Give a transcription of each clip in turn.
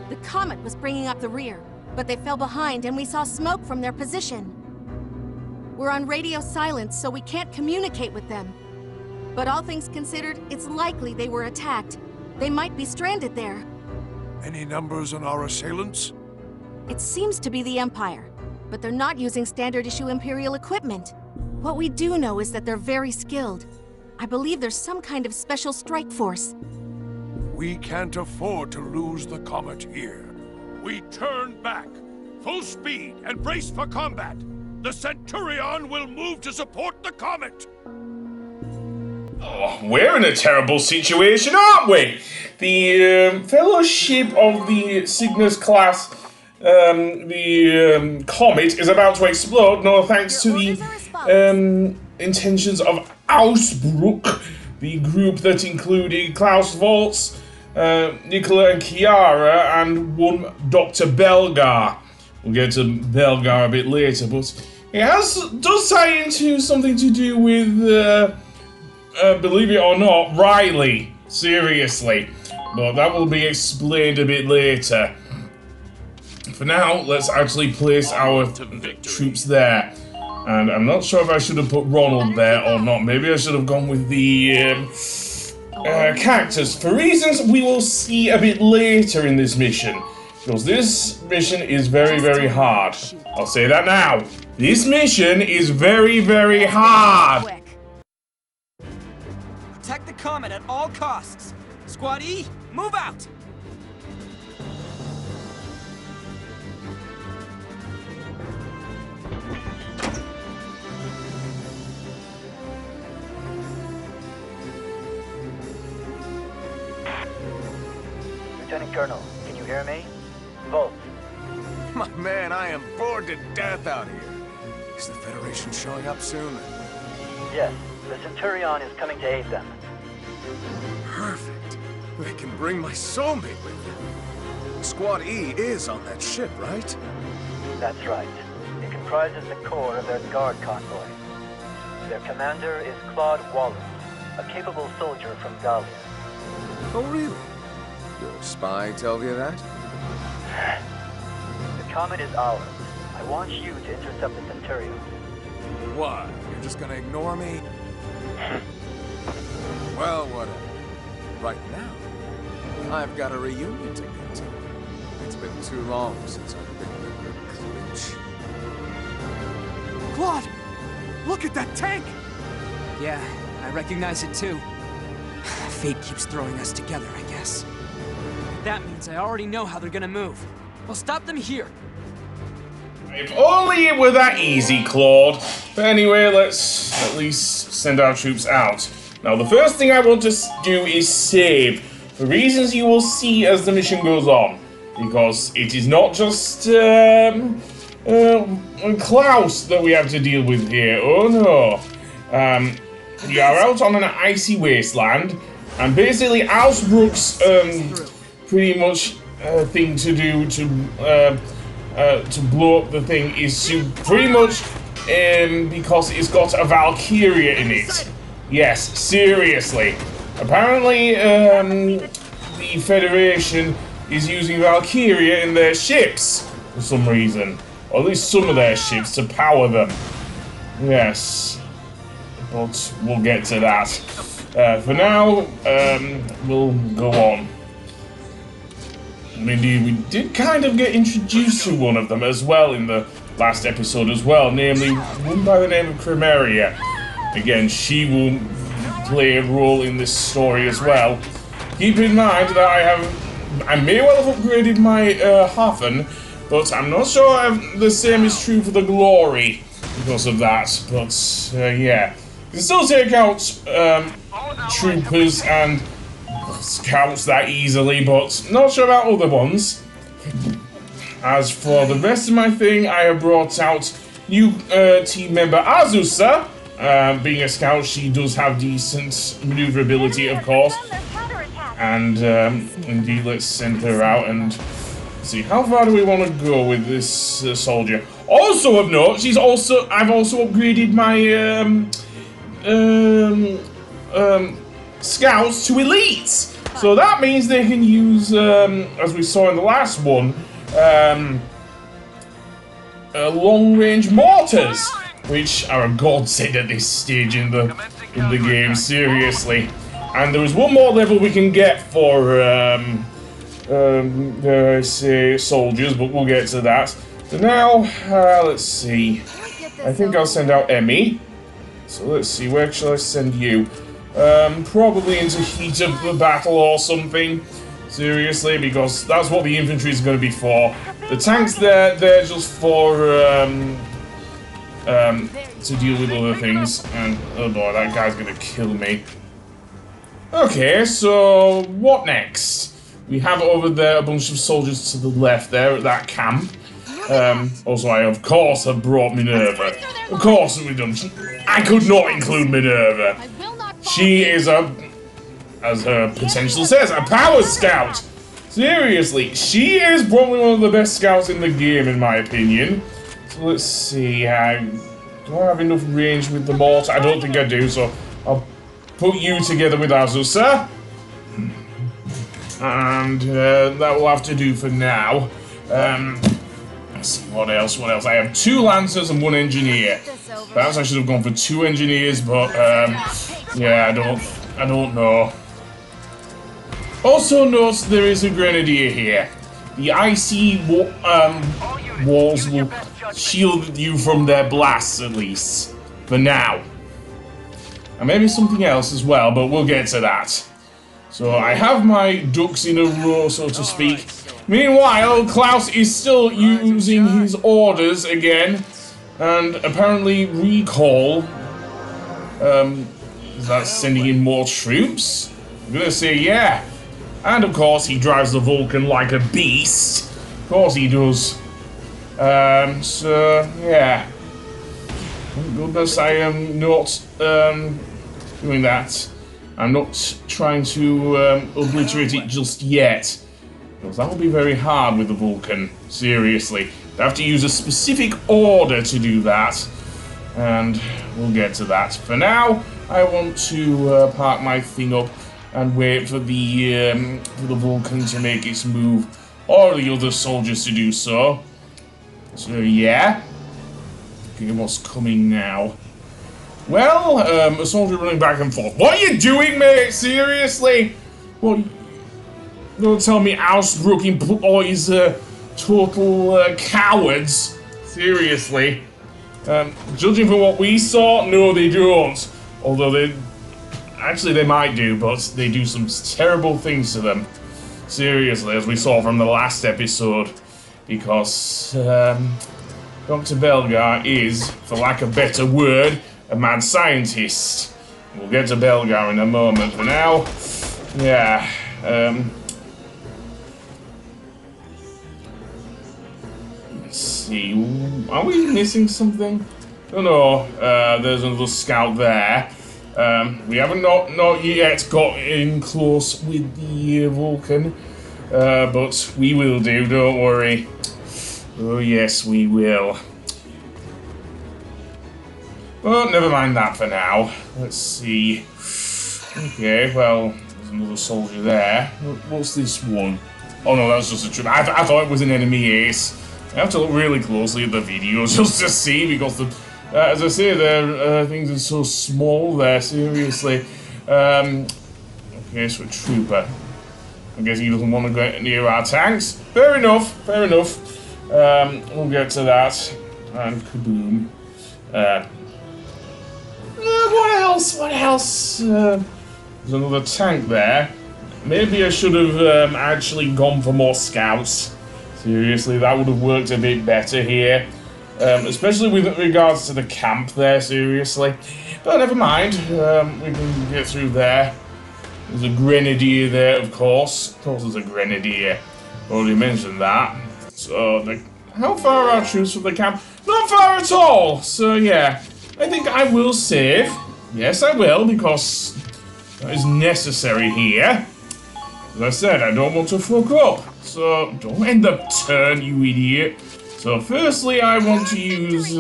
The Comet was bringing up the rear, but they fell behind and we saw smoke from their position. We're on radio silence, so we can't communicate with them. But all things considered, it's likely they were attacked. They might be stranded there. Any numbers on our assailants? It seems to be the Empire, but they're not using standard-issue Imperial equipment. What we do know is that they're very skilled. I believe there's some kind of special strike force. We can't afford to lose the Comet here. We turn back, full speed, and brace for combat. The Centurion will move to support the Comet. Oh, we're in a terrible situation, aren't we? The Fellowship of the Cygnus class, Comet is about to explode, no thanks to the intentions of Ausbruch, the group that included Klaus Walz, Nikola and Chiara, and one Dr. Belgar. We'll get to Belgar a bit later, but it does tie into something to do with, believe it or not, Riley. Seriously. But that will be explained a bit later. For now, let's actually place our troops there. And I'm not sure if I should have put Ronald there or not. Maybe I should have gone with the characters. For reasons we will see a bit later in this mission. Because this mission is very, very hard. I'll say that now. This mission is very, very hard. Protect the Comet at all costs. Squad E, move out! Lieutenant Colonel, can you hear me? Walz. My man, I am bored to death out here. Is the Federation showing up soon? Yes, the Centurion is coming to aid them. Perfect. They can bring my soulmate with them. Squad E is on that ship, right? That's right. It comprises the core of their guard convoy. Their commander is Klaus Walz, a capable soldier from Gallia. Oh, really? Your spy tell you that? The Comet is ours. I want you to intercept the Centurion. What? You're just gonna ignore me? Well, whatever. Right now, I've got a reunion to get to. It's been too long since I've been in the clinch. Claude! Look at that tank! Yeah, I recognize it too. Fate keeps throwing us together, I guess. That means I already know how they're gonna move. We'll stop them here. If only it were that easy, Claude. But anyway, let's at least send our troops out. Now, the first thing I want to do is save, for reasons you will see as the mission goes on. Because it is not just Klaus that we have to deal with here. Oh no. We are out on an icy wasteland, and basically Ausbruch's pretty much thing to do to blow up the thing is to pretty much because it's got a Valkyria in it. Yes, seriously. Apparently, the Federation is using Valkyria in their ships for some reason, or at least some of their ships to power them. Yes, but we'll get to that. For now, we'll go on. Indeed, we did kind of get introduced to one of them as well in the last episode as well, namely one by the name of Valkyria. Again, she will play a role in this story as well. Keep in mind that I may well have upgraded my Hafen, but I'm not sure the same is true for the Glory because of that. But yeah, you can still take out troopers and scouts that easily, but not sure about other ones. As for the rest of my thing, I have brought out new team member Azusa. Being a scout, she does have decent maneuverability, of course. And indeed, let's send her out and see how far do we want to go with this soldier. Also of note, I've also upgraded my scouts to elites. So that means they can use, as we saw in the last one, long-range mortars, which are a godsend at this stage in the game, seriously. And there is one more level we can get for, dare I say, soldiers, but we'll get to that. So now, let's see. I think I'll send out Emmy. So let's see, where shall I send you? Probably into heat of the battle or something. Seriously, because that's what the infantry is going to be for. The tanks, they're just for, to deal with other things. And, oh boy, that guy's going to kill me. Okay, so what next? We have over there a bunch of soldiers to the left there at that camp. Also, I of course have brought Minerva. Of course we don't. I could not include Minerva. She is as her potential says, a power scout. Seriously, she is probably one of the best scouts in the game, in my opinion. So let's see. Do I have enough range with the mortar? I don't think I do. So I'll put you together with Azusa. And that will have to do for now. Let's see, what else? I have 2 lancers and 1 engineer. Perhaps I should have gone for 2 engineers, but yeah, I don't know. Also note there is a grenadier here. The icy walls will shield you from their blasts, at least for now. And maybe something else as well, but we'll get to that. So I have my ducks in a row, so to speak. Meanwhile, Klaus is still using his orders again, and apparently recall. Is that sending in more troops? I'm gonna say yeah. And of course, he drives the Vulcan like a beast. Of course he does. So yeah. Thank goodness I am not doing that. I'm not trying to obliterate it just yet. Because that will be very hard with the Vulcan. Seriously. I have to use a specific order to do that. And we'll get to that. For now, I want to park my thing up and wait for the Vulcan to make its move. Or the other soldiers to do so. So yeah. Okay, what's coming now? Well, a soldier running back and forth. What are you doing, mate? Seriously? Well, don't tell me Ausbrook employs total cowards. Seriously. Judging from what we saw, no, they don't. Although they might do, but they do some terrible things to them. Seriously, as we saw from the last episode. Because Dr. Belgar is, for lack of a better word, a mad scientist. We'll get to Belgar in a moment. For now, yeah. Let's see. Are we missing something? Oh no. There's another scout there. We haven't not yet got in close with the Vulcan, but we will do. Don't worry. Oh yes, we will. Well, never mind that for now. Let's see. Okay, well, there's another soldier there. What's this one? Oh no, that's just a troop. I thought it was an enemy ace. I have to look really closely at the videos just to see, because the, as I say, their things are so small there. Seriously. Okay, so a trooper. I guess he doesn't want to go near our tanks. Fair enough. Fair enough. We'll get to that. And kaboom. What else? What else? There's another tank there. Maybe I should have actually gone for more scouts. Seriously, that would have worked a bit better here. Especially with regards to the camp there, seriously. But never mind. We can get through there. There's a grenadier there, of course. Of course there's a grenadier. Already mentioned that. So, how far are our troops from the camp? Not far at all! So, yeah. I think I will save. Yes, I will, because that is necessary here. As I said, I don't want to fuck up. So, don't end the turn, you idiot. So, firstly, I want to use,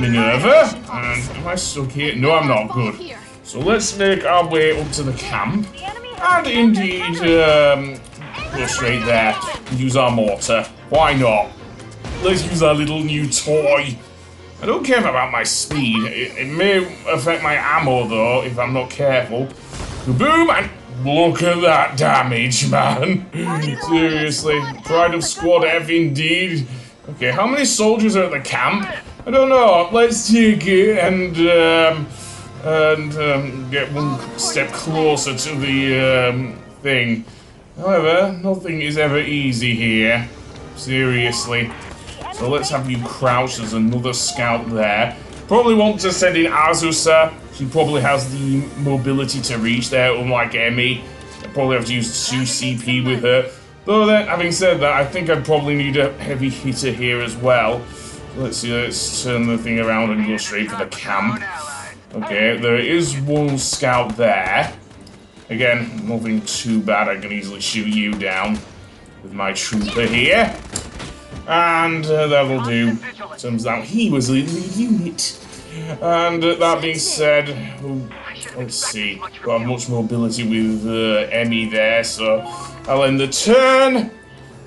Minerva. And am I stuck here? No, I'm not. Good. So let's make our way up to the camp. And indeed, go straight there. Use our mortar. Why not? Let's use our little new toy. I don't care about my speed. It may affect my ammo, though, if I'm not careful. Kaboom! And look at that damage, man. Seriously. Pride of Squad F, indeed. Okay, how many soldiers are at the camp? I don't know. Let's take it and get one step closer to the thing. However, nothing is ever easy here. Seriously. So let's have you crouch. There's another scout there. Probably want to send in Azusa. She probably has the mobility to reach there, unlike Emmy. I probably have to use 2 CP with her. Though then, having said that, I think I'd probably need a heavy hitter here as well. Let's see, let's turn the thing around and go straight for the camp. Okay, there is one scout there. Again, nothing too bad. I can easily shoot you down with my trooper here. And that'll do. Turns out he was in the unit. And that being said, let's see. Got much mobility with Emmy there, so I'll end the turn.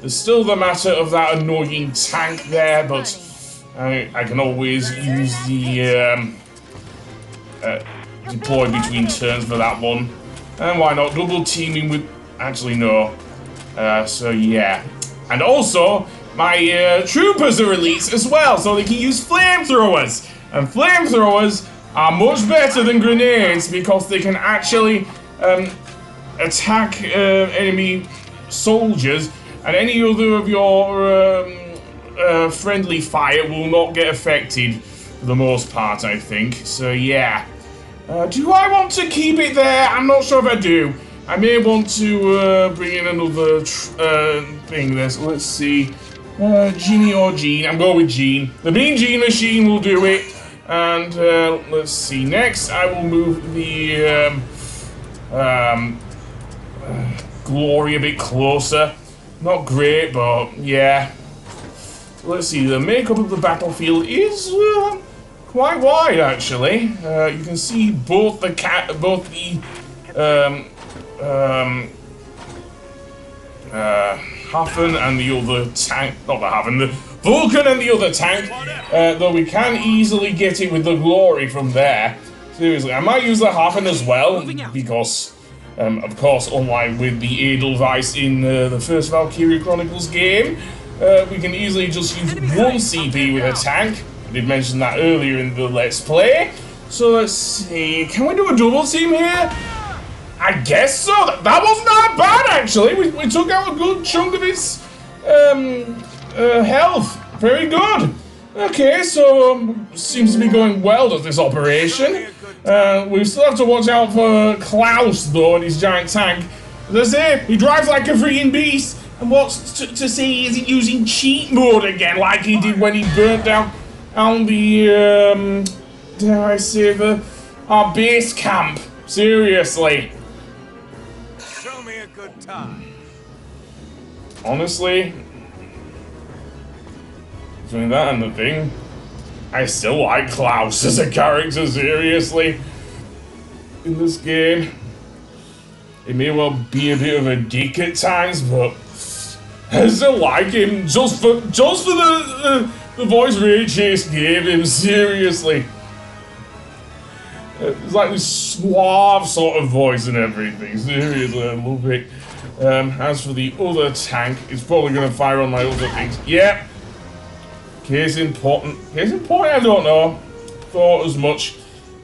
There's still the matter of that annoying tank there, but I can always use the deploy between turns for that one. And why not double teaming with... Actually, no. So yeah. And also, my troopers are released as well, so they can use flamethrowers. And flamethrowers are much better than grenades because they can actually attack enemy soldiers, and any other of your friendly fire will not get affected for the most part, I think. So yeah. Do I want to keep it there? I'm not sure if I do. I may want to bring in another thing there. So let's see. Genie or Gene? I'm going with Gene. The Mean Gene Machine will do it. And let's see. Next, I will move the Glory a bit closer. Not great, but yeah. Let's see. The makeup of the battlefield is quite wide, actually. You can see both the Hafen and the other tank, not the Hafen, the Vulcan and the other tank, though we can easily get it with the Glory from there. Seriously, I might use the Hafen as well, because, of course, unlike with the Edelweiss in the first Valkyria Chronicles game, we can easily just use 1 CP with a tank. I did mention that earlier in the Let's Play. So let's see, can we do a double team here? I guess so. That wasn't that bad, actually. We took out a good chunk of its health. Very good. Okay, so seems to be going well, does this operation. We still have to watch out for Klaus, though, and his giant tank. As I say, he drives like a freaking beast. And what's to say he isn't using cheat mode again, like he did when he burnt down on the, dare I say, our base camp. Seriously. Show me a good time. Honestly, between that and the thing, I still like Klaus as a character, seriously. In this game, he may well be a bit of a dick at times, but I still like him just for the voice Ray Chase gave him, seriously. It's like this suave sort of voice and everything, seriously, I love it. As for the other tank, it's probably going to fire on my other things. Yep. Case in point, I don't know. Thought as much.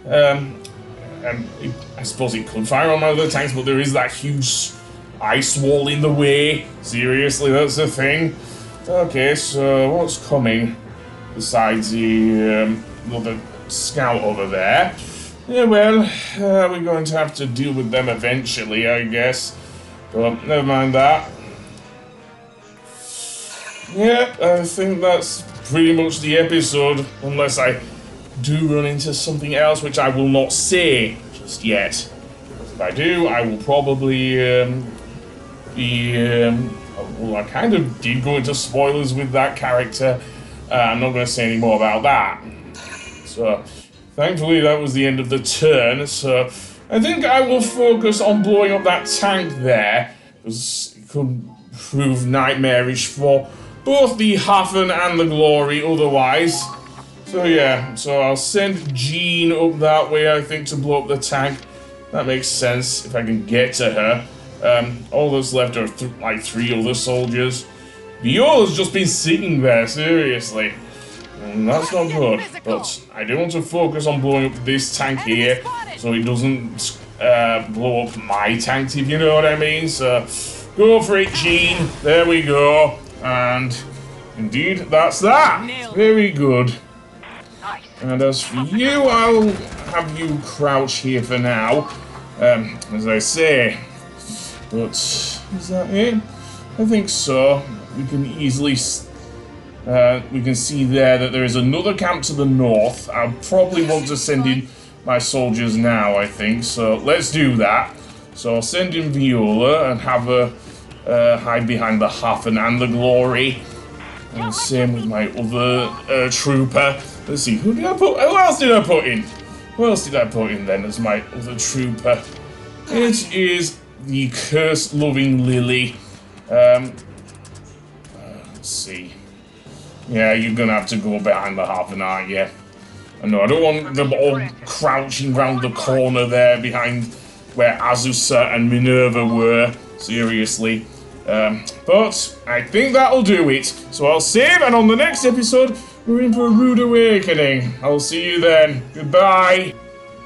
I suppose it could fire on my other tanks, but there is that huge ice wall in the way. Seriously, that's the thing. Okay, so what's coming besides the other scout over there? Yeah, well, we're going to have to deal with them eventually, I guess. But never mind that. Yeah, I think that's pretty much the episode, unless I do run into something else, which I will not say just yet. If I do, I will probably well, I kind of did go into spoilers with that character. I'm not going to say any more about that. So, thankfully, that was the end of the turn. So, I think I will focus on blowing up that tank there, because it could prove nightmarish for both the Hafen and the Glory otherwise. So yeah, so I'll send Jean up that way, I think, to blow up the tank. That makes sense, if I can get to her. All that's left are like 3 other soldiers. Viola's just been sitting there, seriously. That's not good, but I do want to focus on blowing up this tank here, so it doesn't blow up my tank, if you know what I mean. So, go for it, Jean. There we go. And, indeed, that's that. Very good. And as for you, I'll have you crouch here for now, as I say. But, is that it? I think so. We can easily... we can see there that there is another camp to the north. I'll probably want to send in my soldiers now, I think. So let's do that. So I'll send in Viola and have her hide behind the Hafen and the Glory. And same with my other trooper. Let's see, who else did I put in? Who else did I put in then as my other trooper? It is the curse-loving Lily. Let's see. Yeah, you're gonna have to go behind the Hafen, aren't you? I know, I don't want them all crouching round the corner there behind where Azusa and Minerva were. Seriously. But I think that'll do it. So I'll save, and on the next episode, we're in for a rude awakening. I'll see you then. Goodbye.